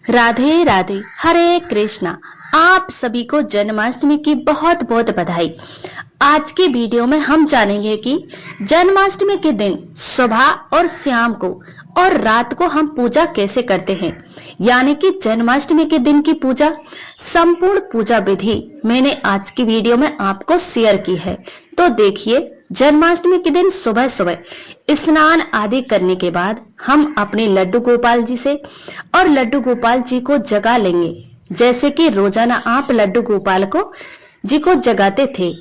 राधे राधे, हरे कृष्णा। आप सभी को जन्माष्टमी की बहुत बहुत बधाई। आज की वीडियो में हम जानेंगे कि जन्माष्टमी के दिन सुबह और शाम को और रात को हम पूजा कैसे करते हैं, यानी कि जन्माष्टमी के दिन की पूजा। संपूर्ण पूजा विधि मैंने आज की वीडियो में आपको शेयर की है। तो देखिए, जन्माष्टमी के दिन सुबह सुबह स्नान आदि करने के बाद हम अपने लड्डू गोपाल जी से और लड्डू गोपाल जी को जगा लेंगे, जैसे कि रोजाना आप लड्डू गोपाल जी को जगाते थे,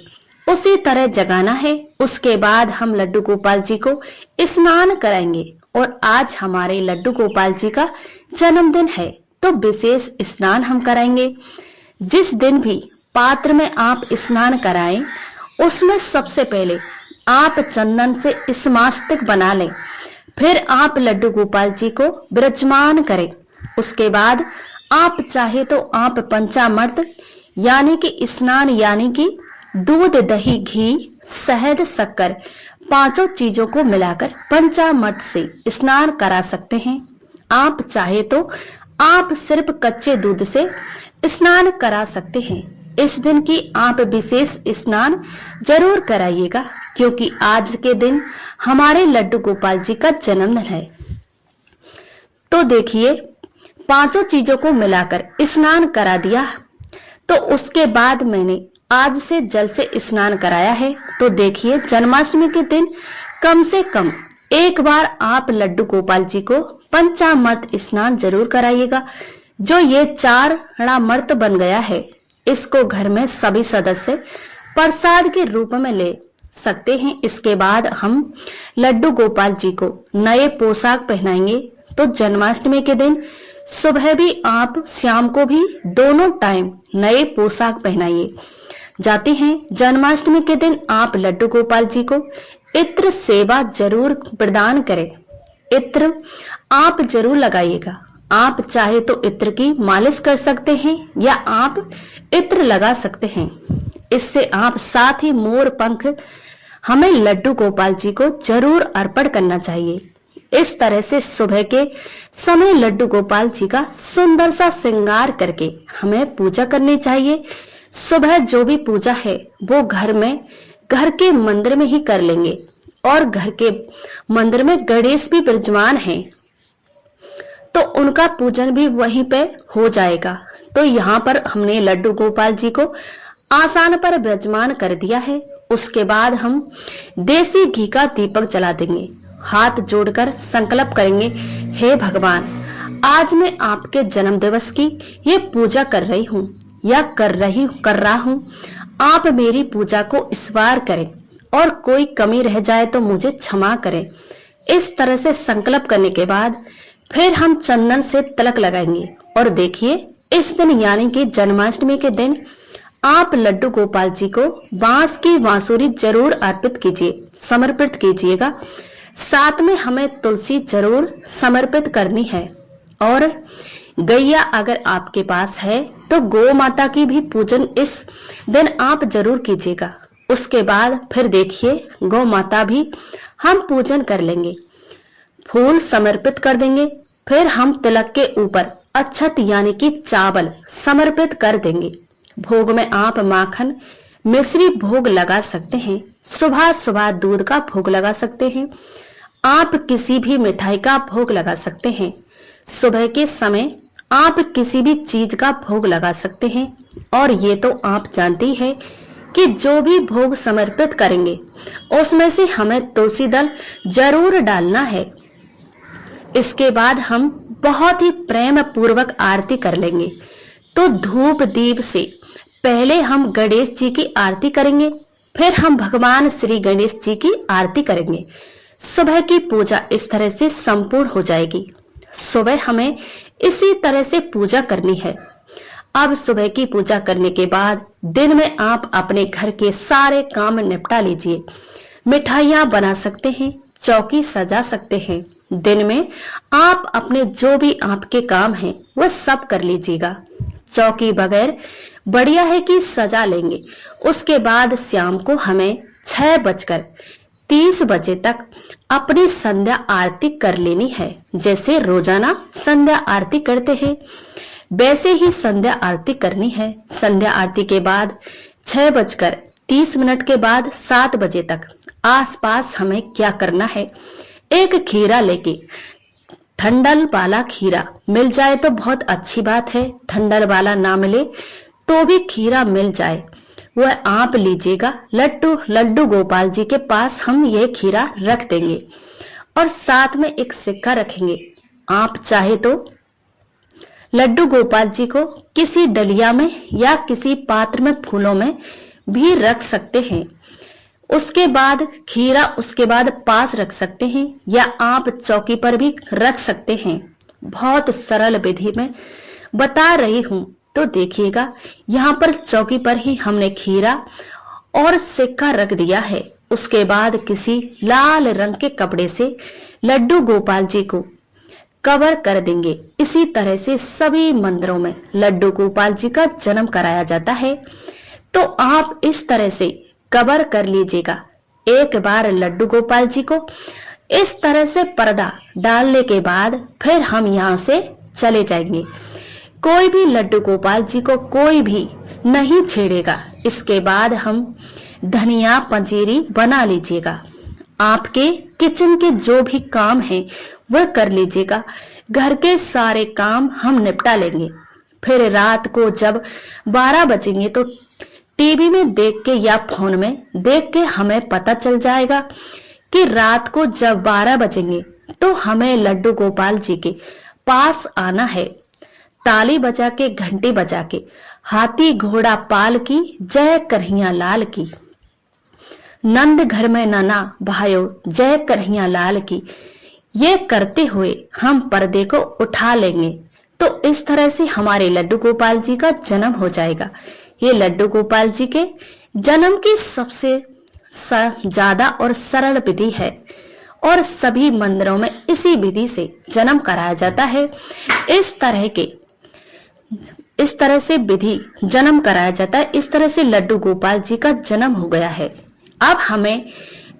उसी तरह जगाना है। उसके बाद हम लड्डू गोपाल जी को स्नान कराएंगे। और आज हमारे लड्डू गोपाल जी का जन्मदिन है, तो विशेष स्नान हम कराएंगे। जिस दिन भी पात्र में आप स्नान कराएं, उसमें सबसे पहले आप चंदन से स्मास्तिक बना लें। फिर आप लड्डू गोपाल जी को विराजमान करें। उसके बाद आप चाहे तो आप पंचामृत यानी कि स्नान, यानी कि दूध, दही, घी, शहद, शक्कर, पांचों चीजों को मिलाकर पंचामृत से स्नान करा सकते हैं। आप चाहे तो आप सिर्फ कच्चे दूध से स्नान करा सकते हैं। इस दिन की आप विशेष स्नान जरूर कराइएगा, क्योंकि आज के दिन हमारे लड्डू गोपाल जी का जन्मदिन है। तो देखिए, पांचों चीजों को मिलाकर स्नान करा दिया, तो उसके बाद मैंने आज से जल से स्नान कराया है। तो देखिए, जन्माष्टमी के दिन कम से कम एक बार आप लड्डू गोपाल जी को पंचामृत स्नान जरूर कराइएगा। जो ये चारणामृत बन गया है, इसको घर में सभी सदस्य प्रसाद के रूप में ले सकते हैं। इसके बाद हम लड्डू गोपाल जी को नए पोशाक पहनाएंगे। तो जन्माष्टमी के दिन सुबह भी आप, शाम को भी, दोनों टाइम नए पोशाक पहनाइए जाते हैं। जन्माष्टमी के दिन आप लड्डू गोपाल जी को इत्र सेवा जरूर प्रदान करें। इत्र आप जरूर लगाइएगा। आप चाहे तो इत्र की मालिश कर सकते हैं या आप इत्र लगा सकते हैं। इससे आप साथ ही मोर पंख हमें लड्डू गोपाल जी को जरूर अर्पण करना चाहिए। इस तरह से सुबह के समय लड्डू गोपाल जी का सुंदर सा श्रृंगार करके हमें पूजा करनी चाहिए। सुबह जो भी पूजा है वो घर के मंदिर में ही कर लेंगे। और घर के मंदिर में गणेश भी विराजमान हैं, तो उनका पूजन भी वहीं पे हो जाएगा। तो यहाँ पर हमने लड्डू गोपाल जी को आसान पर विराजमान कर दिया है। उसके बाद हम देसी घी का दीपक जला देंगे। हाथ जोड़कर संकल्प करेंगे, हे भगवान, आज मैं आपके जन्म दिवस की ये पूजा कर रही हूँ या कर रहा हूँ। आप मेरी पूजा को स्वीकार करें और कोई कमी रह जाए तो मुझे क्षमा करें। इस तरह से संकल्प करने के बाद फिर हम चंदन से तिलक लगाएंगे। और देखिए, इस दिन यानी कि जन्माष्टमी के दिन आप लड्डू गोपाल जी को बांस की बांसुरी जरूर अर्पित कीजिए, समर्पित कीजिएगा। साथ में हमें तुलसी जरूर समर्पित करनी है। और गैया अगर आपके पास है तो गौ माता की भी पूजन इस दिन आप जरूर कीजिएगा। उसके बाद फिर देखिए, गौ माता भी हम पूजन कर लेंगे, फूल समर्पित कर देंगे। फिर हम तिलक के ऊपर अक्षत यानी कि चावल समर्पित कर देंगे। भोग में आप माखन, मिश्री भोग लगा सकते हैं। सुबह सुबह दूध का भोग लगा सकते हैं। आप किसी भी मिठाई का भोग लगा सकते हैं। सुबह के समय आप किसी भी चीज का भोग लगा सकते हैं। और ये तो आप जानते ही हैं कि जो भी भोग समर्पित करेंगे उसमें से हमें तुलसी दल जरूर डालना है। इसके बाद हम बहुत ही प्रेम पूर्वक आरती कर लेंगे। तो धूप दीप से पहले हम गणेश जी की आरती करेंगे, फिर हम भगवान श्री गणेश जी की आरती करेंगे। सुबह की पूजा इस तरह से संपूर्ण हो जाएगी। सुबह हमें इसी तरह से पूजा करनी है। अब सुबह की पूजा करने के बाद दिन में आप अपने घर के सारे काम निपटा लीजिए। मिठाइयां बना सकते हैं, चौकी सजा सकते हैं। दिन में आप अपने जो भी आपके काम हैं वह सब कर लीजिएगा। चौकी बगैर बढ़िया है कि सजा लेंगे। उसके बाद शाम को हमें 6:33 30 बजे तक अपनी संध्या आरती कर लेनी है। जैसे रोजाना संध्या आरती करते हैं वैसे ही संध्या आरती करनी है। संध्या आरती के बाद 6:30 के बाद 7 बजे तक आसपास हमें क्या करना है, एक खीरा लेके, ठंडल वाला खीरा मिल जाए तो बहुत अच्छी बात है, ठंडल वाला ना मिले तो भी खीरा मिल जाए वह आप लीजिएगा। लड्डू गोपाल जी के पास हम ये खीरा रख देंगे और साथ में एक सिक्का रखेंगे। आप चाहे तो लड्डू गोपाल जी को किसी डलिया में या किसी पात्र में फूलों में भी रख सकते हैं। उसके बाद खीरा उसके बाद पास रख सकते हैं या आप चौकी पर भी रख सकते हैं। बहुत सरल विधि में बता रही हूं तो देखिएगा। यहाँ पर चौकी पर ही हमने खीरा और सिक्का रख दिया है। उसके बाद किसी लाल रंग के कपड़े से लड्डू गोपाल जी को कवर कर देंगे। इसी तरह से सभी मंदिरों में लड्डू गोपाल जी का जन्म कराया जाता है। तो आप इस तरह से कवर कर लीजिएगा। एक बार लड्डू गोपाल जी को इस तरह से पर्दा डालने के बाद फिर हम यहाँ से चले जाएंगे। कोई भी लड्डू गोपाल जी को कोई भी नहीं छेड़ेगा। इसके बाद हम धनिया पंजीरी बना लीजिएगा। आपके किचन के जो भी काम है वह कर लीजिएगा। घर के सारे काम हम निपटा लेंगे। फिर रात को जब 12 बजेंगे तो टीवी में देख के या फोन में देख के हमें पता चल जाएगा कि रात को जब 12 बजेंगे तो हमें लड्डू गोपाल जी के पास आना है। ताली बजा के, घंटी बजा के, हाथी घोड़ा पाल की, जय कन्हैया लाल की, नंद घर में नाना भाइयों, जय कन्हैया लाल की, ये करते हुए हम पर्दे को उठा लेंगे। तो इस तरह से हमारे लड्डू गोपाल जी का जन्म हो जाएगा। ये लड्डू गोपाल जी के जन्म की सबसे ज्यादा और सरल विधि है और सभी मंदिरों में इसी विधि से जन्म कराया जाता है। इस तरह से विधि जन्म कराया जाता है। इस तरह से लड्डू गोपाल जी का जन्म हो गया है। अब हमें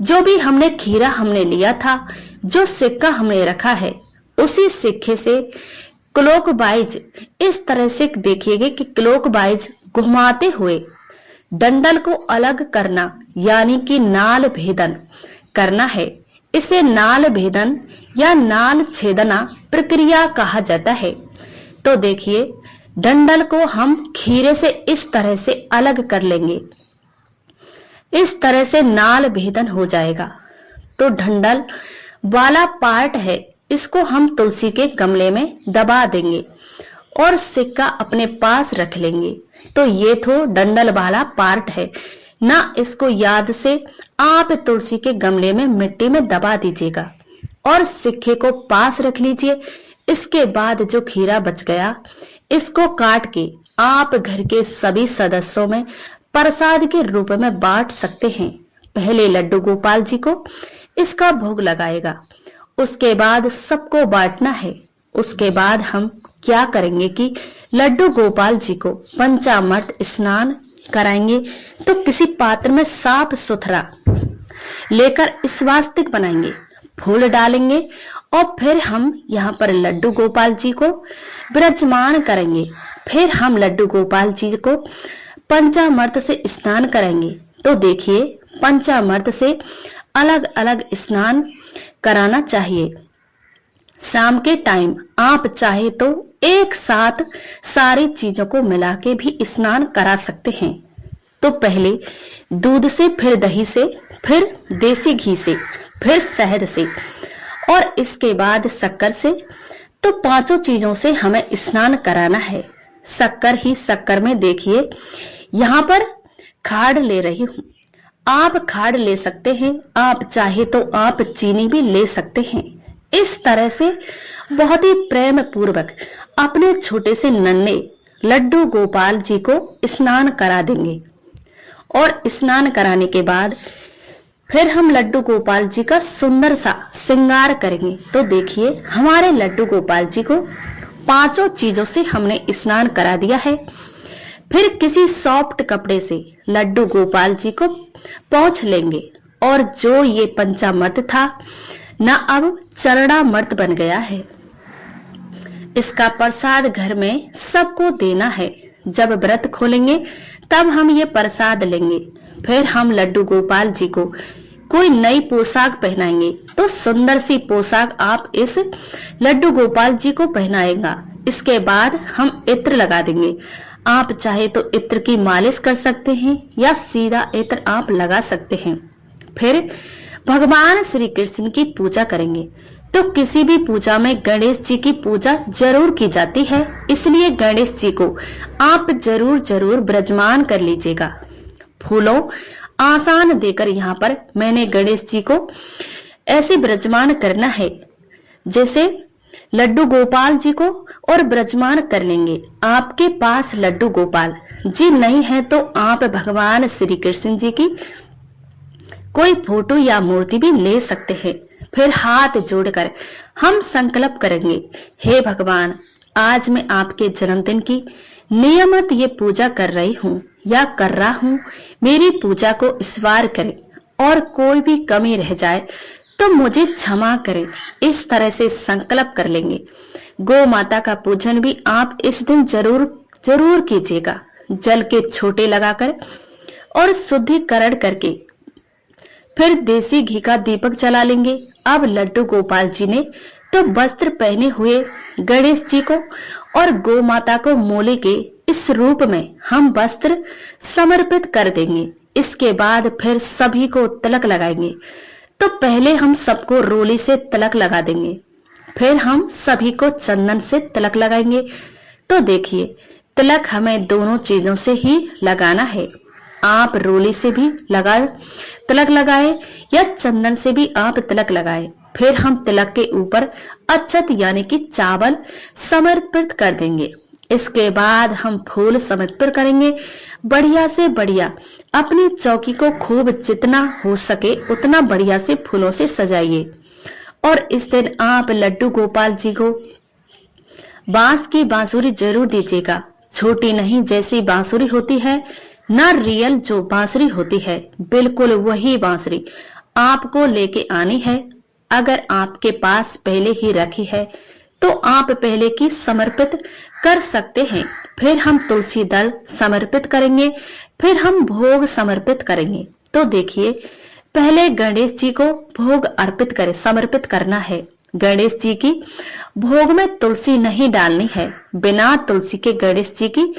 जो भी हमने खीरा हमने लिया था, जो सिक्का हमने रखा है, उसी सिक्के से क्लॉकवाइज इस तरह से देखिएगा कि क्लॉकवाइज घुमाते हुए डंडल को अलग करना यानी कि नाल भेदन करना है। इसे नाल भेदन या नाल छेदना प्रक्रिया कहा जाता है। तो देखिए डंडल को हम खीरे से इस तरह से अलग कर लेंगे। इस तरह से नाल भेदन हो जाएगा। तो डंडल वाला पार्ट है, इसको हम तुलसी के गमले में दबा देंगे और सिक्का अपने पास रख लेंगे। तो ये तो डंडल वाला पार्ट है ना, इसको याद से आप तुलसी के गमले में मिट्टी में दबा दीजिएगा और सिक्के को पास रख लीजिए। इसके बाद जो खीरा बच गया इसको काट के आप घर के सभी सदस्यों में प्रसाद के रूप में बांट सकते हैं। पहले लड्डू गोपाल जी को इसका भोग लगाएगा, उसके बाद सबको बांटना है। उसके बाद हम क्या करेंगे कि लड्डू गोपाल जी को पंचामृत स्नान कराएंगे। तो किसी पात्र में साफ सुथरा लेकर स्वास्तिक बनाएंगे, फूल डालेंगे और फिर हम यहाँ पर लड्डू गोपाल जी को विराजमान करेंगे। फिर हम लड्डू गोपाल जी को पंचामृत से स्नान करेंगे। तो देखिए पंचामृत से अलग अलग स्नान कराना चाहिए। शाम के टाइम आप चाहे तो एक साथ सारी चीजों को मिला के भी स्नान करा सकते हैं। तो पहले दूध से, फिर दही से, फिर देसी घी से, फिर शहद से और इसके बाद शक्कर से। तो पांचों चीजों से हमें स्नान कराना है। शक्कर ही शक्कर में देखिए यहाँ पर खाड़ ले रही हूँ। आप खाड़ ले सकते हैं, आप चाहे तो आप चीनी भी ले सकते हैं। इस तरह से बहुत ही प्रेम पूर्वक अपने छोटे से नन्हे लड्डू गोपाल जी को स्नान करा देंगे और स्नान कराने के बाद फिर हम लड्डू गोपाल जी का सुंदर सा श्रृंगार करेंगे। तो देखिए हमारे लड्डू गोपाल जी को पांचों चीजों से हमने स्नान करा दिया है। फिर किसी सॉफ्ट कपड़े से लड्डू गोपाल जी को पोंछ लेंगे और जो ये पंचामृत था न अब चरणामृत बन गया है। इसका प्रसाद घर में सबको देना है। जब व्रत खोलेंगे तब हम ये प्रसाद लेंगे। फिर हम लड्डू गोपाल जी को कोई नई पोशाक पहनाएंगे। तो सुंदर सी पोशाक आप इस लड्डू गोपाल जी को पहनाएगा। इसके बाद हम इत्र लगा देंगे। आप चाहे तो इत्र की मालिश कर सकते हैं या सीधा इत्र आप लगा सकते हैं। फिर भगवान श्री कृष्ण की पूजा करेंगे। तो किसी भी पूजा में गणेश जी की पूजा जरूर की जाती है, इसलिए गणेश जी को आप जरूर विराजमान कर लीजिएगा। फूलों आसान देकर यहाँ पर मैंने गणेश जी को ऐसे विराजमान करना है जैसे लड्डू गोपाल जी को और विराजमान कर लेंगे। आपके पास लड्डू गोपाल जी नहीं है तो आप भगवान श्री कृष्ण जी की कोई फोटो या मूर्ति भी ले सकते हैं। फिर हाथ जोड़कर हम संकल्प करेंगे, हे भगवान, आज मैं आपके जन्मदिन की नियमित ये पूजा कर रही हूँ या कर रहा हूँ। मेरी पूजा को स्वीकार करें और कोई भी कमी रह जाए तो मुझे क्षमा करें। इस तरह से संकल्प कर लेंगे। गौ माता का पूजन भी आप इस दिन जरूर कीजिएगा। जल के छोटे लगाकर और शुद्धिकरण करके फिर देसी घी का दीपक जला लेंगे। अब लड्डू गोपाल जी ने तो वस्त्र पहने हुए गणेश जी को और गौ माता को मोले के इस रूप में हम वस्त्र समर्पित कर देंगे। इसके बाद फिर सभी को तिलक लगाएंगे। तो पहले हम सबको रोली से तिलक लगा देंगे, फिर हम सभी को चंदन से तिलक लगाएंगे। तो देखिए, तिलक हमें दोनों चीजों से ही लगाना है। आप रोली से भी तिलक लगाए या चंदन से भी आप तिलक लगाए। फिर हम तिलक के ऊपर अक्षत यानी कि चावल समर्पित कर देंगे। इसके बाद हम फूल समर्पित करेंगे। बढ़िया से बढ़िया अपनी चौकी को खूब जितना हो सके उतना बढ़िया से फूलों से सजाइए। और इस दिन आप लड्डू गोपाल जी को बांस की बांसुरी जरूर दीजिएगा। छोटी नहीं जैसी बांसुरी होती है ना, रियल जो बांसुरी होती है बिल्कुल वही बांसुरी आपको लेके आनी है। अगर आपके पास पहले ही रखी है तो आप पहले की समर्पित कर सकते हैं। फिर हम तुलसी दल समर्पित करेंगे। फिर हम भोग समर्पित करेंगे। तो देखिए, पहले गणेश जी को भोग अर्पित करें, समर्पित करना है। गणेश जी की भोग में तुलसी नहीं डालनी है। बिना तुलसी के गणेश जी की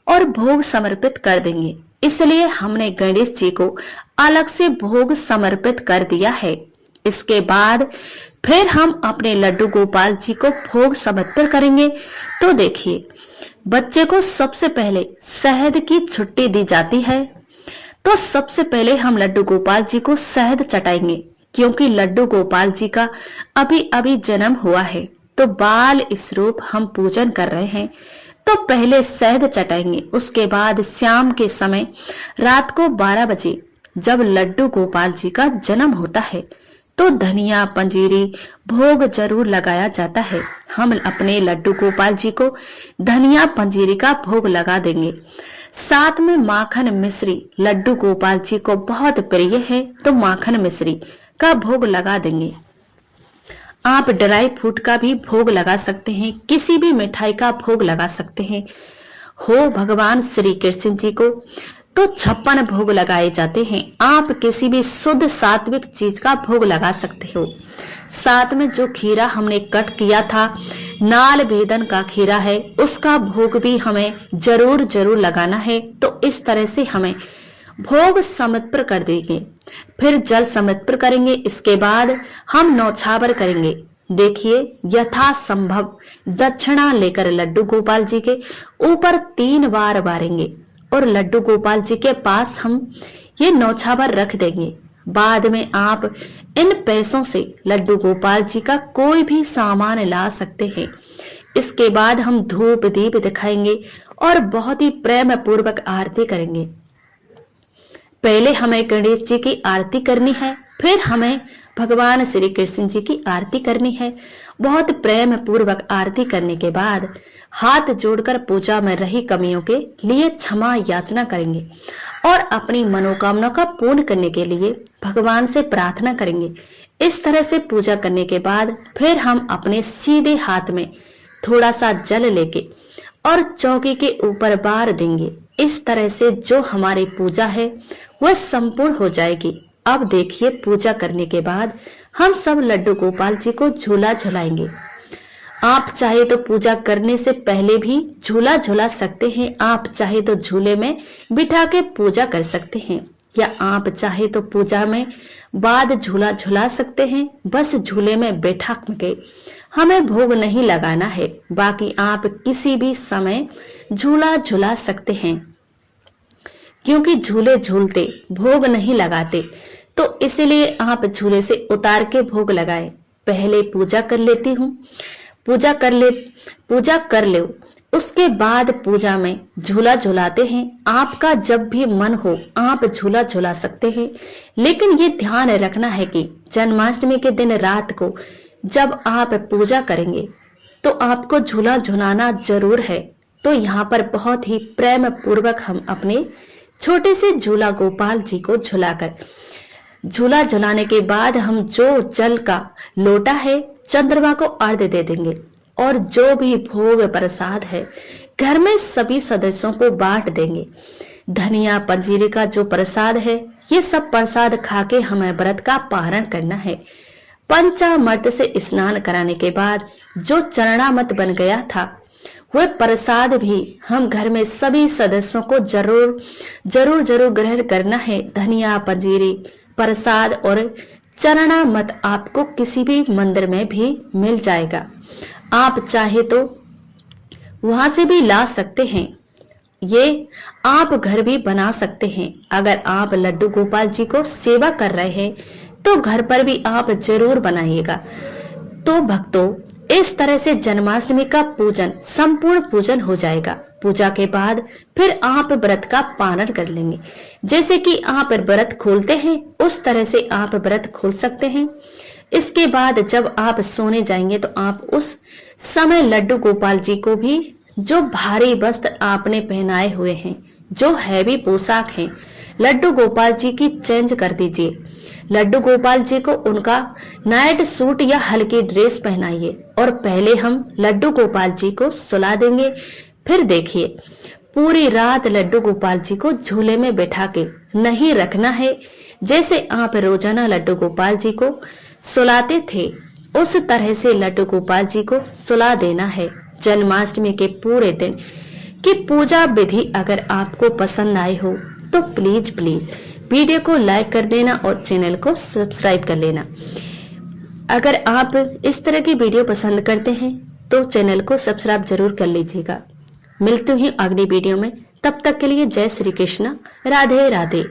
और भोग समर्पित कर देंगे। इसलिए हमने गणेश जी को अलग से भोग समर्पित कर दिया है। इसके बाद फिर हम अपने लड्डू गोपाल जी को भोग समर्पित करेंगे। तो देखिए, बच्चे को सबसे पहले शहद की छुट्टी दी जाती है। तो सबसे पहले हम लड्डू गोपाल जी को शहद चटाएंगे, क्योंकि लड्डू गोपाल जी का अभी अभी जन्म हुआ है। तो बाल स्वरूप हम पूजन कर रहे हैं। तो पहले शहद चटाएंगे। उसके बाद शाम के समय रात को 12 बजे जब लड्डू गोपाल जी का जन्म होता है तो धनिया पंजीरी भोग जरूर लगाया जाता है। हम अपने लड्डू गोपाल जी को धनिया पंजीरी का भोग लगा देंगे। साथ में माखन मिश्री लड्डू गोपाल जी को बहुत प्रिय है, तो माखन मिश्री का भोग लगा देंगे। आप ड्राई फ्रूट का भी भोग लगा सकते हैं, किसी भी मिठाई का भोग लगा सकते हैं। हो भगवान श्री कृष्ण जी को तो 56 भोग लगाए जाते हैं। आप किसी भी शुद्ध सात्विक चीज का भोग लगा सकते हो। साथ में जो खीरा हमने कट किया था, नाल भेदन का खीरा है, उसका भोग भी हमें जरूर लगाना है। तो इस तरह से हमें भोग समर्पित कर देंगे। फिर जल समर्पित करेंगे। इसके बाद हम नौछावर करेंगे। देखिए, यथासंभव दक्षिणा लेकर लड्डू गोपाल जी के ऊपर 3 बार बारेंगे और लड्डू गोपाल जी के पास हम ये नौछावर रख देंगे। बाद में आप इन पैसों से लड्डू गोपाल जी का कोई भी सामान ला सकते हैं। इसके बाद हम धूप दीप दिखाएंगे और बहुत ही प्रेम पूर्वक आरती करेंगे। पहले हमें गणेश जी की आरती करनी है, फिर हमें भगवान श्री कृष्ण जी की आरती करनी है बहुत प्रेम पूर्वक आरती करने के बाद हाथ जोड़कर पूजा में रही कमियों के लिए क्षमा याचना करेंगे और अपनी मनोकामना का पूर्ण करने के लिए भगवान से प्रार्थना करेंगे। इस तरह से पूजा करने के बाद फिर हम अपने सीधे हाथ में थोड़ा सा जल लेके और चौकी के ऊपर बार देंगे। इस तरह से जो हमारी पूजा है वह संपूर्ण हो जाएगी। अब देखिए, पूजा करने के बाद हम सब लड्डू गोपाल जी को झूला झुलाएंगे। आप चाहे तो पूजा करने से पहले भी झूला झुला सकते हैं, आप चाहे तो झूले में बिठा के पूजा कर सकते हैं, या आप चाहे तो पूजा में बाद झूला झुला सकते हैं। बस झूले में बैठा के हमें भोग नहीं लगाना है, बाकी आप किसी भी समय झूला झुला सकते हैं। क्योंकि झूले झूलते भोग नहीं लगाते, तो इसलिए आप झूले से उतार के भोग लगाए। पहले पूजा कर लेती हूँ, पूजा कर ले, उसके बाद पूजा में झूला झुलाते हैं। आपका जब भी मन हो आप झूला झुला सकते हैं, लेकिन ये ध्यान रखना है कि जन्माष्टमी के दिन रात को जब आप पूजा करेंगे तो आपको झूला झुलाना जरूर है। तो यहाँ पर बहुत ही प्रेम पूर्वक हम अपने छोटे से झूला गोपाल जी को झूला झुलाने के बाद हम जो जल का लोटा है चंद्रमा को अर्घ्य दे देंगे और जो भी भोग प्रसाद है घर में सभी सदस्यों को बांट देंगे। धनिया पंजीरी का जो प्रसाद है ये सब प्रसाद खा के हमें व्रत का पारण करना है। पंचामृत से स्नान कराने के बाद जो चरणामृत बन गया था वह प्रसाद भी हम घर में सभी सदस्यों को जरूर ग्रहण करना है। धनिया पंजीरी प्रसाद और चरणामृत आपको किसी भी मंदिर में भी मिल जाएगा, आप चाहे तो वहां से भी ला सकते हैं, ये आप घर भी बना सकते हैं। अगर आप लड्डू गोपाल जी को सेवा कर रहे हैं तो घर पर भी आप जरूर बनाइएगा। तो भक्तों, इस तरह से जन्माष्टमी का पूजन संपूर्ण पूजन हो जाएगा। पूजा के बाद फिर आप व्रत का पालन कर लेंगे। जैसे कि आप व्रत खोलते हैं उस तरह से आप व्रत खोल सकते हैं। इसके बाद जब आप सोने जाएंगे तो आप उस समय लड्डू गोपाल जी को भी जो भारी वस्त्र आपने पहनाए हुए हैं, जो हैवी पोशाक है, लड्डू गोपाल जी की चेंज कर दीजिए। लड्डू गोपाल जी को उनका नाइट सूट या हल्की ड्रेस पहनाइए और पहले हम लड्डू गोपाल जी को सुला देंगे। फिर देखिए, पूरी रात लड्डू गोपाल जी को झूले में बैठा के नहीं रखना है। जैसे आप रोजाना लड्डू गोपाल जी को सुलाते थे उस तरह से लड्डू गोपाल जी को सुला देना है। जन्माष्टमी के पूरे दिन की पूजा विधि अगर आपको पसंद आई हो तो प्लीज वीडियो को लाइक कर देना और चैनल को सब्सक्राइब कर लेना। अगर आप इस तरह की वीडियो पसंद करते हैं तो चैनल को सब्सक्राइब जरूर कर लीजिएगा। मिलती हूँ अगली वीडियो में, तब तक के लिए जय श्री कृष्ण, राधे राधे।